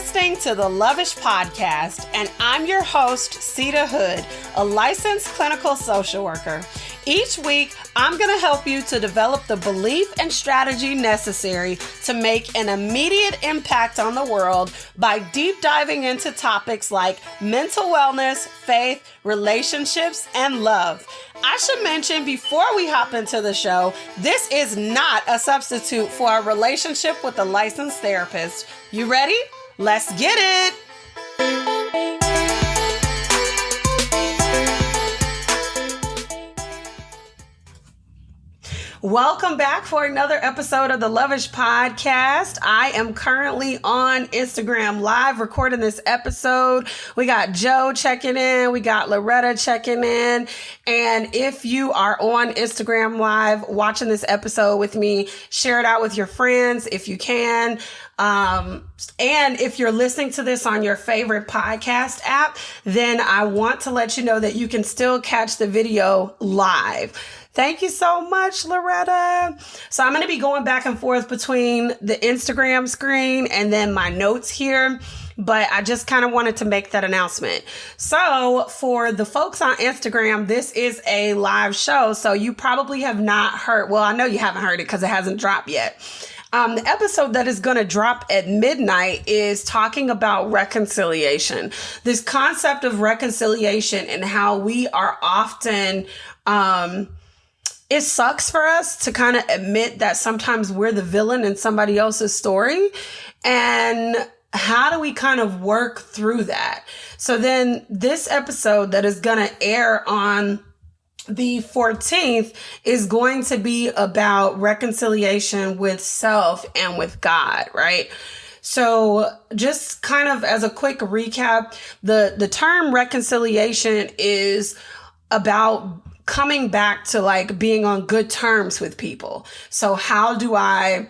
listening to the Lovish Podcast, and I'm your host, Ceta Hood, a licensed clinical social worker. Each week, I'm going to help you to develop the belief and strategy necessary to make an immediate impact on the world by deep diving into topics like mental wellness, faith, relationships, and love. I should mention before we hop into the show, this is not a substitute for a relationship with a licensed therapist. You ready? Let's get it! Welcome back for another episode of the Lovish Podcast. I am currently on Instagram Live recording this episode. We got Joe checking in. We got Loretta checking in. And if you are on Instagram Live watching this episode with me, share it out with your friends if you can. And if you're listening to this on your favorite podcast app, then I want to let you know that you can still catch the video live. Thank you so much, Loretta. So I'm going to be going back and forth between the Instagram screen and then my notes here, but I just kind of wanted to make that announcement. So for the folks on Instagram, this is a live show. So you probably have not heard, well, I know you haven't heard it because it hasn't dropped yet. The episode that is going to drop at midnight is talking about reconciliation. This concept of reconciliation and how we are often, it sucks for us to kind of admit that sometimes we're the villain in somebody else's story. And how do we kind of work through that? So then this episode that is going to air on the 14th is going to be about reconciliation with self and with God, right? So just kind of as a quick recap, the term reconciliation is about coming back to like being on good terms with people. So how do I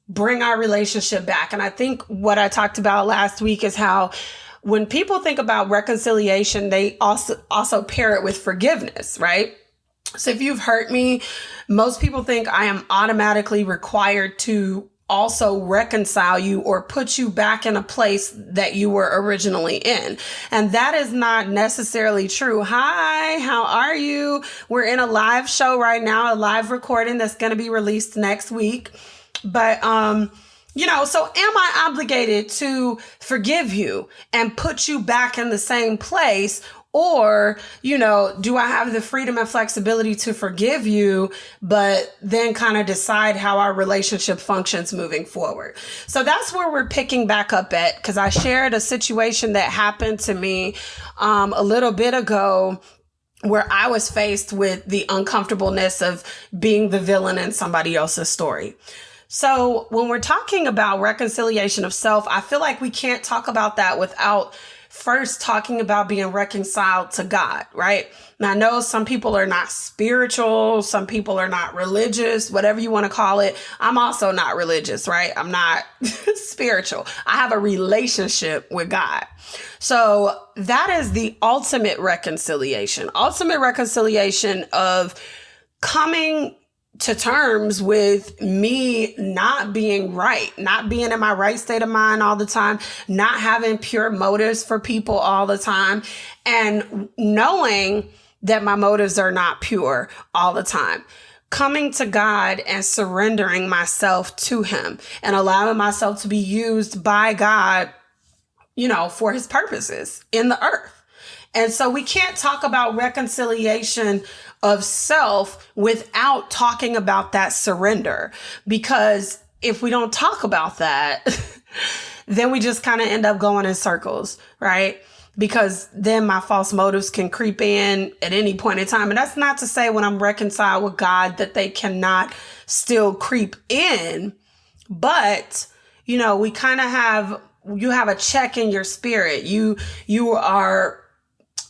bring our relationship back? And I think what I talked about last week is how when people think about reconciliation, they also pair it with forgiveness, right? So if you've hurt me, most people think I am automatically required to also reconcile you or put you back in a place that you were originally in. And that is not necessarily true. Hi, how are you? We're in a live show right now, a live recording that's going to be released next week. But, so am I obligated to forgive you and put you back in the same place? Or, do I have the freedom and flexibility to forgive you, but then kind of decide how our relationship functions moving forward? So that's where we're picking back up at, because I shared a situation that happened to me a little bit ago where I was faced with the uncomfortableness of being the villain in somebody else's story. So when we're talking about reconciliation of self, I feel like we can't talk about that without first talking about being reconciled to God, right? Now, I know some people are not spiritual. Some people are not religious, whatever you want to call it. I'm also not religious, right? I'm not spiritual. I have a relationship with God. So that is the ultimate reconciliation of coming to terms with me not being right, not being in my right state of mind all the time, not having pure motives for people all the time, and knowing that my motives are not pure all the time. Coming to God and surrendering myself to Him and allowing myself to be used by God, for His purposes in the earth. And so we can't talk about reconciliation of self without talking about that surrender, because if we don't talk about that, then we just kind of end up going in circles, right? Because then my false motives can creep in at any point in time. And that's not to say when I'm reconciled with God that they cannot still creep in, but we kind of you have a check in your spirit. You are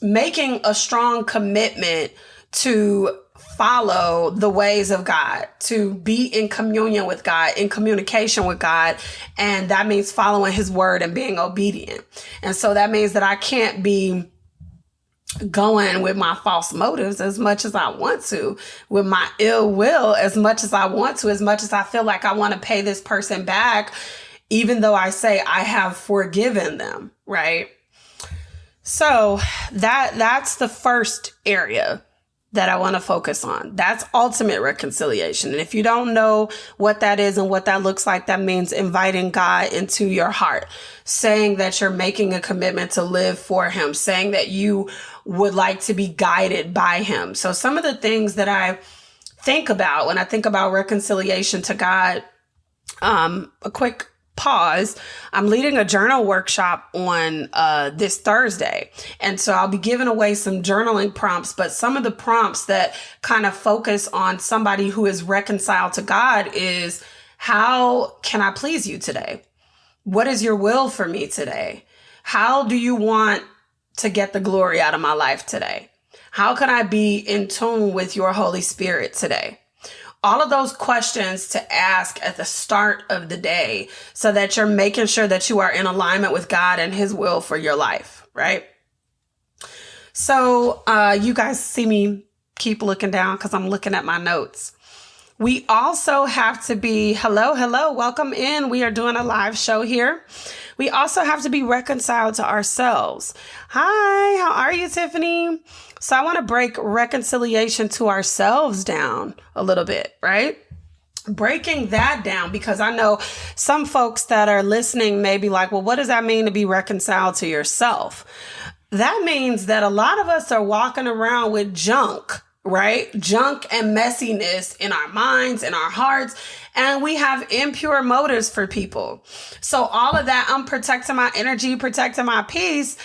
making a strong commitment to follow the ways of God, to be in communion with God, in communication with God. And that means following His word and being obedient. And so that means that I can't be going with my false motives as much as I want to, with my ill will as much as I want to, as much as I feel like I want to pay this person back. even though I say I have forgiven them, right? So that's the first area that I want to focus on. That's ultimate reconciliation. And if you don't know what that is and what that looks like, that means inviting God into your heart, saying that you're making a commitment to live for him, saying that you would like to be guided by him. So some of the things that I think about when I think about reconciliation to God, a quick pause. I'm leading a journal workshop on this Thursday. And so I'll be giving away some journaling prompts, but some of the prompts that kind of focus on somebody who is reconciled to God is, how can I please you today? What is your will for me today? How do you want to get the glory out of my life today? How can I be in tune with your Holy Spirit today? All of those questions to ask at the start of the day so that you're making sure that you are in alignment with God and his will for your life, right? So you guys see me keep looking down because I'm looking at my notes. We also have to be, hello, welcome in. We are doing a live show here. We also have to be reconciled to ourselves. Hi, how are you, Tiffany? So I want to break reconciliation to ourselves down a little bit, right? Breaking that down, because I know some folks that are listening may be like, well, what does that mean to be reconciled to yourself? That means that a lot of us are walking around with junk, right? Junk and messiness in our minds, in our hearts, and we have impure motives for people. So all of that, I'm protecting my energy, protecting my peace,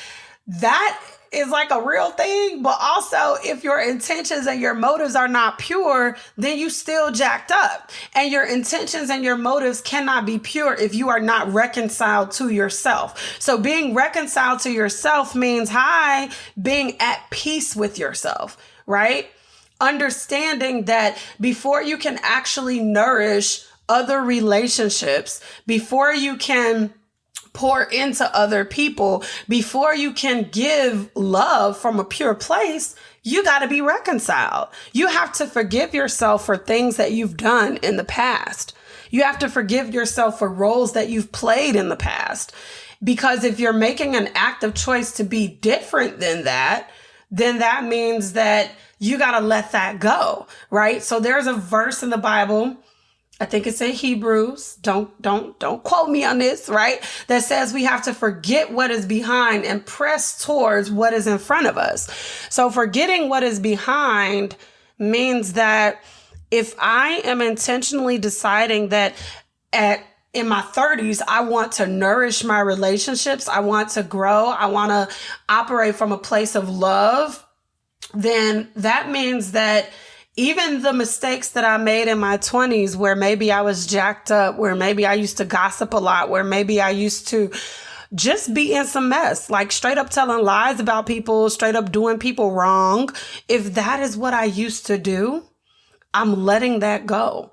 that is like a real thing. But also, if your intentions and your motives are not pure, then you still jacked up. And your intentions and your motives cannot be pure if you are not reconciled to yourself. So being reconciled to yourself means, being at peace with yourself, right? Understanding that before you can actually nourish other relationships, before you can pour into other people, before you can give love from a pure place, you got to be reconciled. You have to forgive yourself for things that you've done in the past. You have to forgive yourself for roles that you've played in the past. Because if you're making an active choice to be different than that, then that means that you got to let that go, right? So there's a verse in the Bible, I think it's in Hebrews, don't quote me on this, right? That says we have to forget what is behind and press towards what is in front of us. So forgetting what is behind means that if I am intentionally deciding that in my 30s, I want to nourish my relationships, I want to grow, I want to operate from a place of love, then that means that even the mistakes that I made in my 20s, where maybe I was jacked up, where maybe I used to gossip a lot, where maybe I used to just be in some mess, like straight up telling lies about people, straight up doing people wrong. If that is what I used to do, I'm letting that go.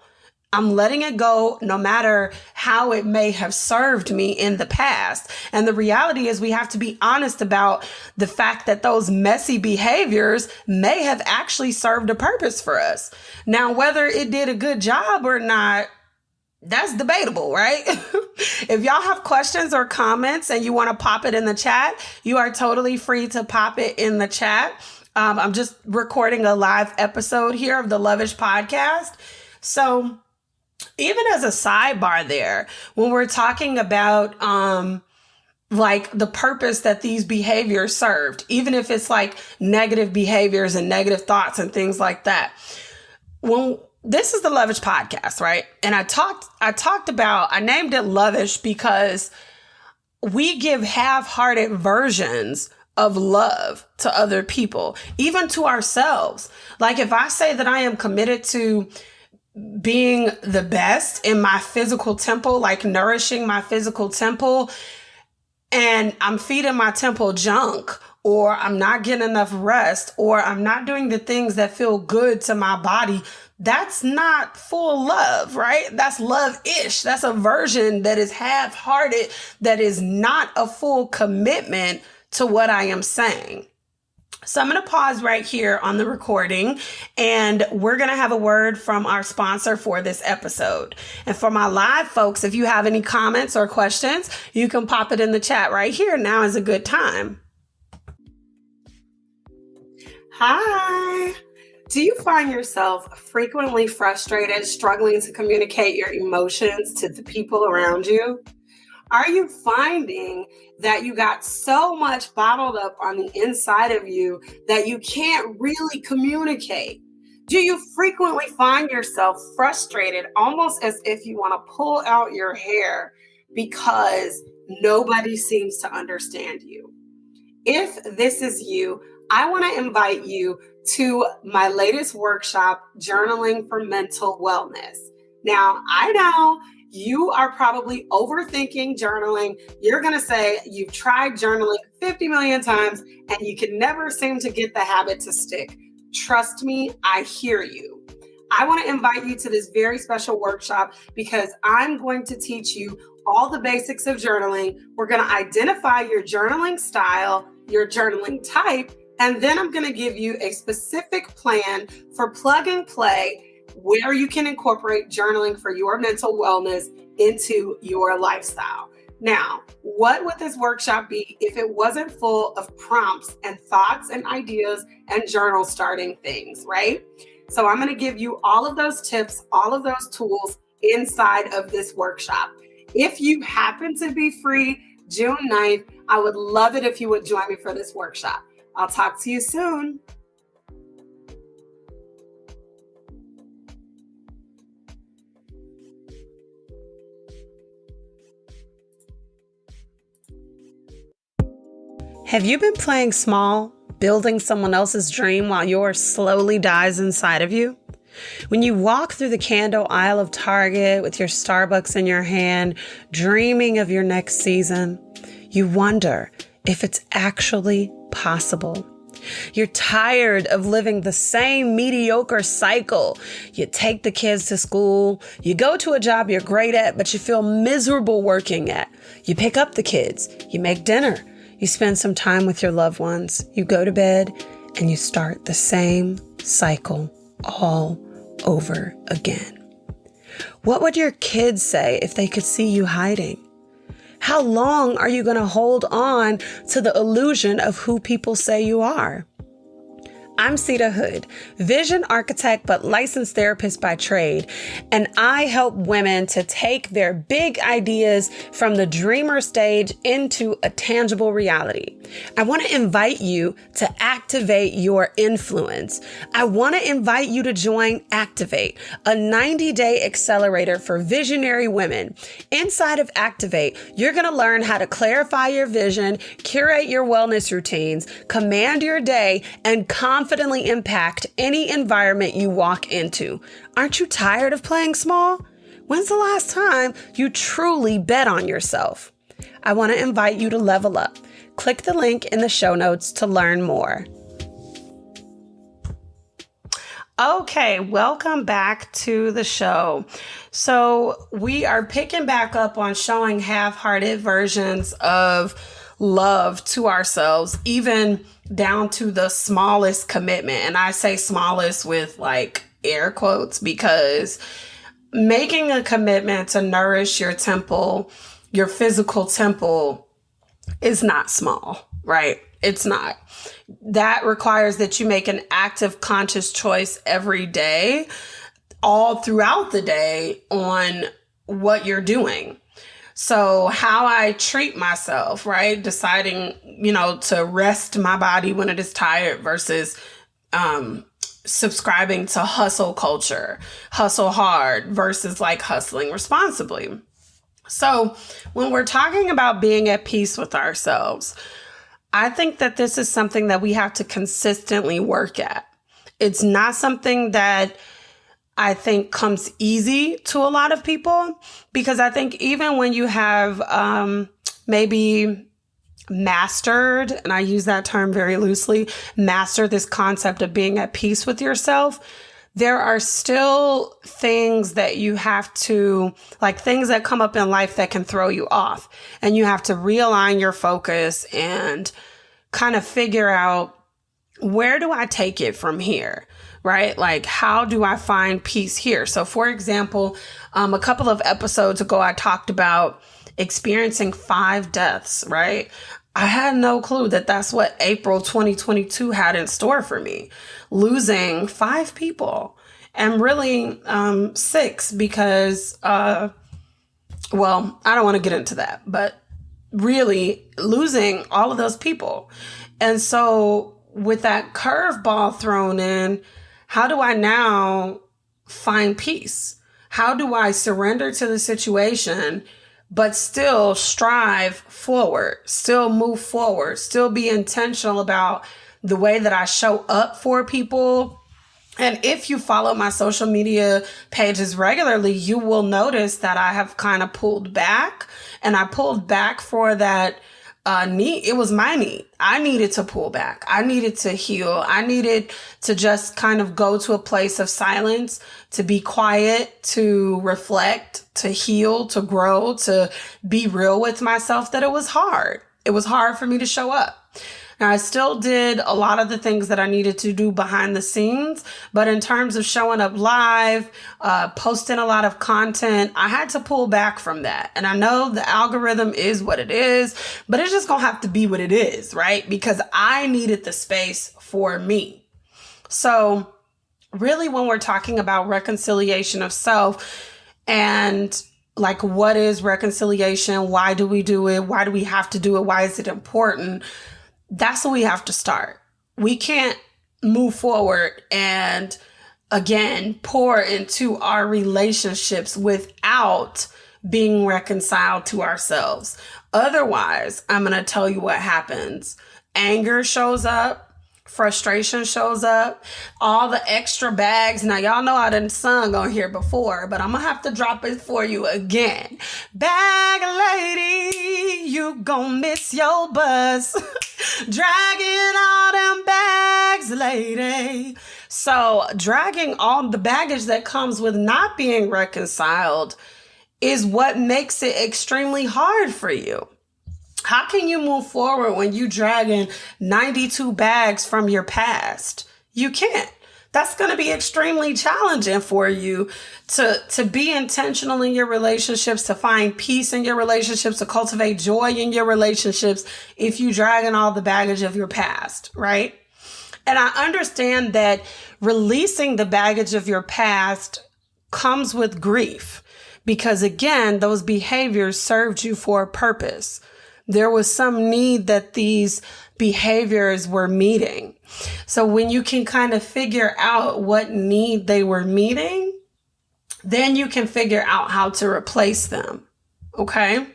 I'm letting it go no matter how it may have served me in the past. And the reality is we have to be honest about the fact that those messy behaviors may have actually served a purpose for us. Now, whether it did a good job or not, that's debatable, right? If y'all have questions or comments and you want to pop it in the chat, you are totally free to pop it in the chat. I'm just recording a live episode here of the Lovish podcast. So even as a sidebar there, when we're talking about like the purpose that these behaviors served, even if it's like negative behaviors and negative thoughts and things like that. When this is the Lovish podcast, right? And I named it Lovish because we give half-hearted versions of love to other people, even to ourselves. Like if I say that I am committed to being the best in my physical temple, like nourishing my physical temple, and I'm feeding my temple junk, or I'm not getting enough rest, or I'm not doing the things that feel good to my body, that's not full love, right? That's love-ish. That's a version that is half-hearted, that is not a full commitment to what I am saying. So I'm going to pause right here on the recording, and we're going to have a word from our sponsor for this episode. And for my live folks, if you have any comments or questions, you can pop it in the chat right here. Now is a good time. Hi. Do you find yourself frequently frustrated, struggling to communicate your emotions to the people around you? Are you finding that you got so much bottled up on the inside of you that you can't really communicate? Do you frequently find yourself frustrated, almost as if you want to pull out your hair because nobody seems to understand you? If this is you, I want to invite you to my latest workshop, Journaling for Mental Wellness. Now, I know you are probably overthinking journaling. You're going to say you've tried journaling 50 million times and you can never seem to get the habit to stick. Trust me, I hear you. I want to invite you to this very special workshop because I'm going to teach you all the basics of journaling. We're going to identify your journaling style, your journaling type, and then I'm going to give you a specific plan for plug and play where you can incorporate journaling for your mental wellness into your lifestyle. Now, what would this workshop be if it wasn't full of prompts and thoughts and ideas and journal starting things, right? So I'm going to give you all of those tips, all of those tools inside of this workshop. If you happen to be free June 9th, I would love it if you would join me for this workshop. I'll talk to you soon. Have you been playing small, building someone else's dream while yours slowly dies inside of you? When you walk through the candle aisle of Target with your Starbucks in your hand, dreaming of your next season, you wonder if it's actually possible. You're tired of living the same mediocre cycle. You take the kids to school, you go to a job you're great at, but you feel miserable working at. You pick up the kids, you make dinner, you spend some time with your loved ones, you go to bed, and you start the same cycle all over again. What would your kids say if they could see you hiding? How long are you going to hold on to the illusion of who people say you are? I'm Sita Hood, vision architect but licensed therapist by trade, and I help women to take their big ideas from the dreamer stage into a tangible reality. I want to invite you to activate your influence. I want to invite you to join Activate, a 90-day accelerator for visionary women. Inside of Activate, you're going to learn how to clarify your vision, curate your wellness routines, command your day, and confidently impact any environment you walk into. Aren't you tired of playing small? When's the last time you truly bet on yourself? I want to invite you to level up. Click the link in the show notes to learn more. Okay, welcome back to the show. So we are picking back up on showing half-hearted versions of love to ourselves, even down to the smallest commitment. And I say smallest with like air quotes because making a commitment to nourish your temple, your physical temple, is not small, right? It's not. That requires that you make an active, conscious choice every day, all throughout the day on what you're doing. So how I treat myself, right? Deciding, to rest my body when it is tired versus subscribing to hustle culture, hustle hard versus like hustling responsibly. So when we're talking about being at peace with ourselves, I think that this is something that we have to consistently work at. It's not something that I think comes easy to a lot of people, because I think even when you have maybe mastered, and I use that term very loosely, master this concept of being at peace with yourself, there are still things that you have to, like things that come up in life that can throw you off. And you have to realign your focus and kind of figure out where do I take it from here? Right? Like, how do I find peace here? So, for example, a couple of episodes ago, I talked about experiencing 5 deaths, right? I had no clue that that's what April 2022 had in store for me. Losing 5 people, and really 6 because, well, I don't want to get into that, but really losing all of those people. And so with that curveball thrown in, how do I now find peace? How do I surrender to the situation, but still strive forward, still move forward, still be intentional about the way that I show up for people? And if you follow my social media pages regularly, you will notice that I have kind of pulled back, and I pulled back for that need. It was my need. I needed to pull back. I needed to heal. I needed to just kind of go to a place of silence, to be quiet, to reflect, to heal, to grow, to be real with myself that it was hard. It was hard for me to show up. Now, I still did a lot of the things that I needed to do behind the scenes, but in terms of showing up live, posting a lot of content, I had to pull back from that. And I know the algorithm is what it is, but it's just gonna have to be what it is, right? Because I needed the space for me. So really, when we're talking about reconciliation of self and like, what is reconciliation? Why do we do it? Why do we have to do it? Why is it important? That's where we have to start. We can't move forward and, again, pour into our relationships without being reconciled to ourselves. Otherwise, I'm going to tell you what happens. Anger shows up. Frustration shows up, all the extra bags. Now, y'all know I done sung on here before, but I'm gonna have to drop it for you again. Bag lady, you gon' miss your bus. Dragging all them bags, lady. So dragging all the baggage that comes with not being reconciled is what makes it extremely hard for you. How can you move forward when you dragging 92 bags from your past? You can't. That's going to be extremely challenging for you to be intentional in your relationships, to find peace in your relationships, to cultivate joy in your relationships if you dragging all the baggage of your past, right? And I understand that releasing the baggage of your past comes with grief because, again, those behaviors served you for a purpose. There was some need that these behaviors were meeting. So when you can kind of figure out what need they were meeting, then you can figure out how to replace them. Okay?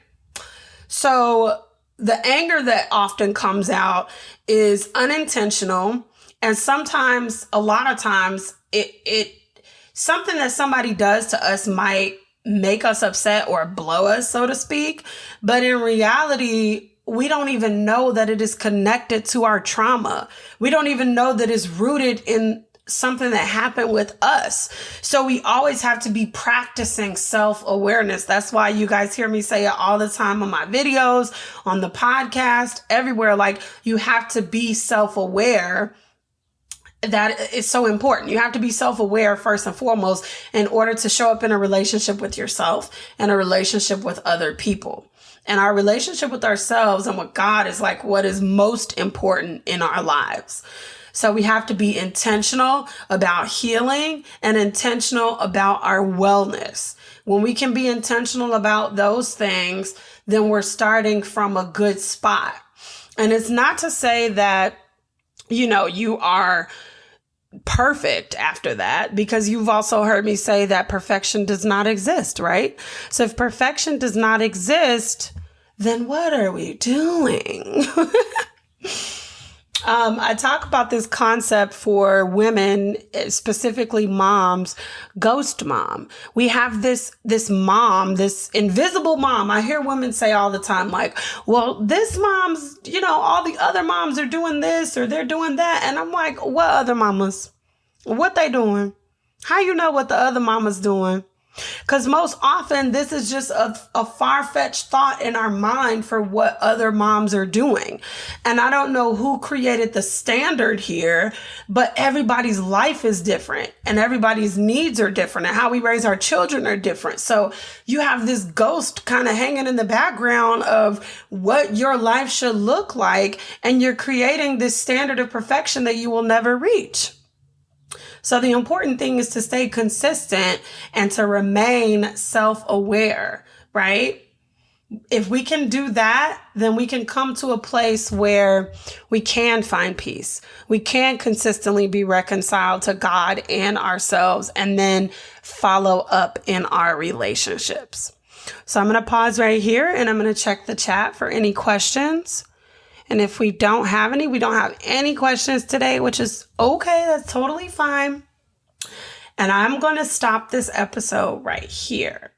So the anger that often comes out is unintentional. And sometimes, a lot of times, it something that somebody does to us might make us upset or blow us, so to speak. But in reality, we don't even know that it is connected to our trauma. We don't even know that it's rooted in something that happened with us. So we always have to be practicing self-awareness. That's why you guys hear me say it all the time on my videos, on the podcast, everywhere. Like, you have to be self-aware. That is so important. You have to be self-aware first and foremost in order to show up in a relationship with yourself and a relationship with other people. And our relationship with ourselves and with God is like what is most important in our lives. So we have to be intentional about healing and intentional about our wellness. When we can be intentional about those things, then we're starting from a good spot. And it's not to say that, you are perfect after that, because you've also heard me say that perfection does not exist, right? So if perfection does not exist, then what are we doing? I talk about this concept for women, specifically moms, ghost mom. We have this mom, this invisible mom. I hear women say all the time, like, well, this mom's, all the other moms are doing this or they're doing that. And I'm like, what other mamas? What they doing? How you know what the other mama's doing? Because most often, this is just a far-fetched thought in our mind for what other moms are doing. And I don't know who created the standard here, but everybody's life is different and everybody's needs are different and how we raise our children are different. So you have this ghost kind of hanging in the background of what your life should look like, and you're creating this standard of perfection that you will never reach. So the important thing is to stay consistent and to remain self-aware, right? If we can do that, then we can come to a place where we can find peace. We can consistently be reconciled to God and ourselves, and then follow up in our relationships. So I'm going to pause right here and I'm going to check the chat for any questions. And if we don't have any questions today, which is okay, that's totally fine. And I'm going to stop this episode right here.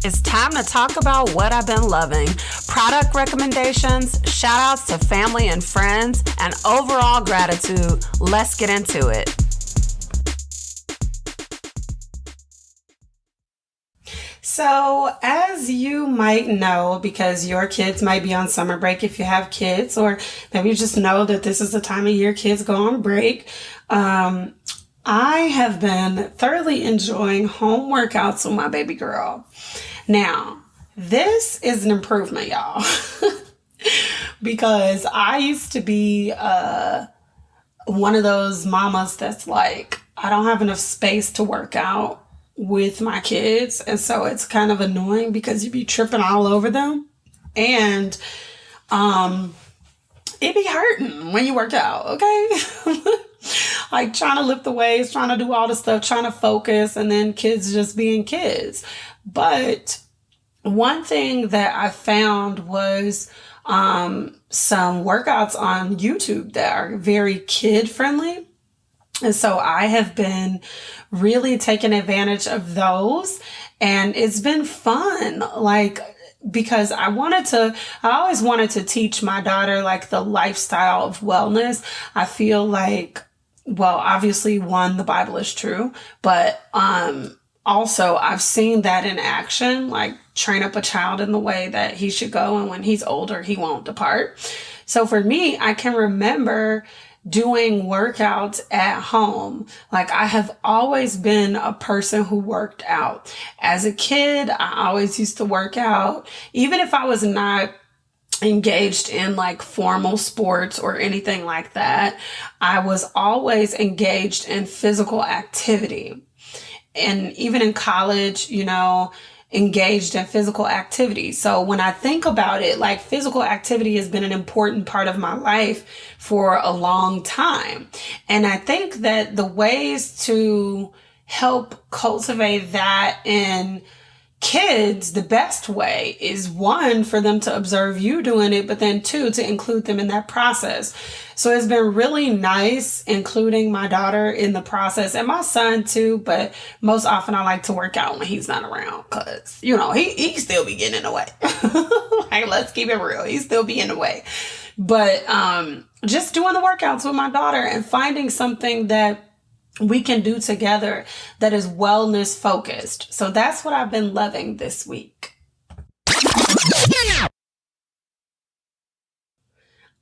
It's time to talk about what I've been loving. Product recommendations, shout outs to family and friends, and overall gratitude. Let's get into it. So as you might know, because your kids might be on summer break if you have kids, or maybe you just know that this is the time of year kids go on break, I have been thoroughly enjoying home workouts with my baby girl. Now, this is an improvement, y'all, because I used to be one of those mamas that's like, I don't have enough space to work out with my kids, and so it's kind of annoying because you be tripping all over them, and it be hurting when you work out, okay? Like trying to lift the weights, trying to do all the stuff, trying to focus, and then kids just being kids. But one thing that I found was some workouts on YouTube that are very kid friendly. And so I have been really taking advantage of those, and it's been fun. Like, because I always wanted to teach my daughter like the lifestyle of wellness. I feel like, well, obviously one, the Bible is true, but, also I've seen that in action, like train up a child in the way that he should go, and when he's older, he won't depart. So for me, I can remember doing workouts at home. Like, I have always been a person who worked out. As a kid, I always used to work out, even if I was not engaged in like formal sports or anything like that. I was always engaged in physical activity. And even in college, engaged in physical activity. So when I think about it, like, physical activity has been an important part of my life for a long time. And I think that the ways to help cultivate that in kids, the best way is, one, for them to observe you doing it, but then two, to include them in that process. So it's been really nice including my daughter in the process, and my son too, but most often I like to work out when he's not around, because, he still be getting in the way. Like, let's keep it real. He still be in the way. But just doing the workouts with my daughter and finding something that we can do together that is wellness focused. So that's what I've been loving this week.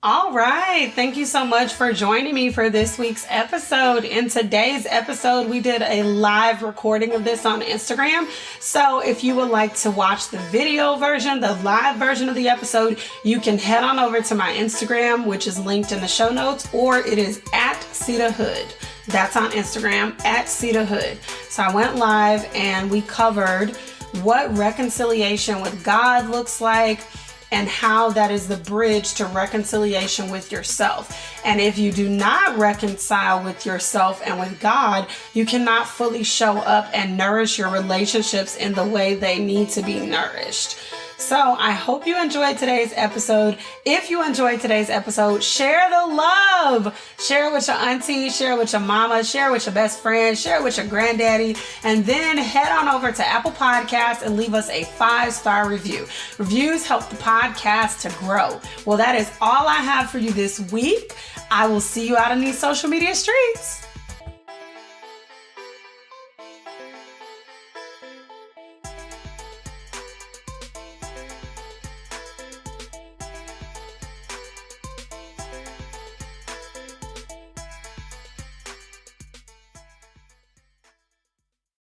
All right. Thank you so much for joining me for this week's episode. In today's episode, we did a live recording of this on Instagram. So if you would like to watch the video version, the live version of the episode, you can head on over to my Instagram, which is linked in the show notes, or it is at Sita Hood. That's on Instagram, at Sita Hood. So I went live and we covered what reconciliation with God looks like and how that is the bridge to reconciliation with yourself. And if you do not reconcile with yourself and with God, you cannot fully show up and nourish your relationships in the way they need to be nourished. So I hope you enjoyed today's episode. If you enjoyed today's episode, share the love. Share it with your auntie, share it with your mama, share it with your best friend, share it with your granddaddy, and then head on over to Apple Podcasts and leave us a 5-star review. Reviews help the podcast to grow. Well, that is all I have for you this week. I will see you out in these social media streets.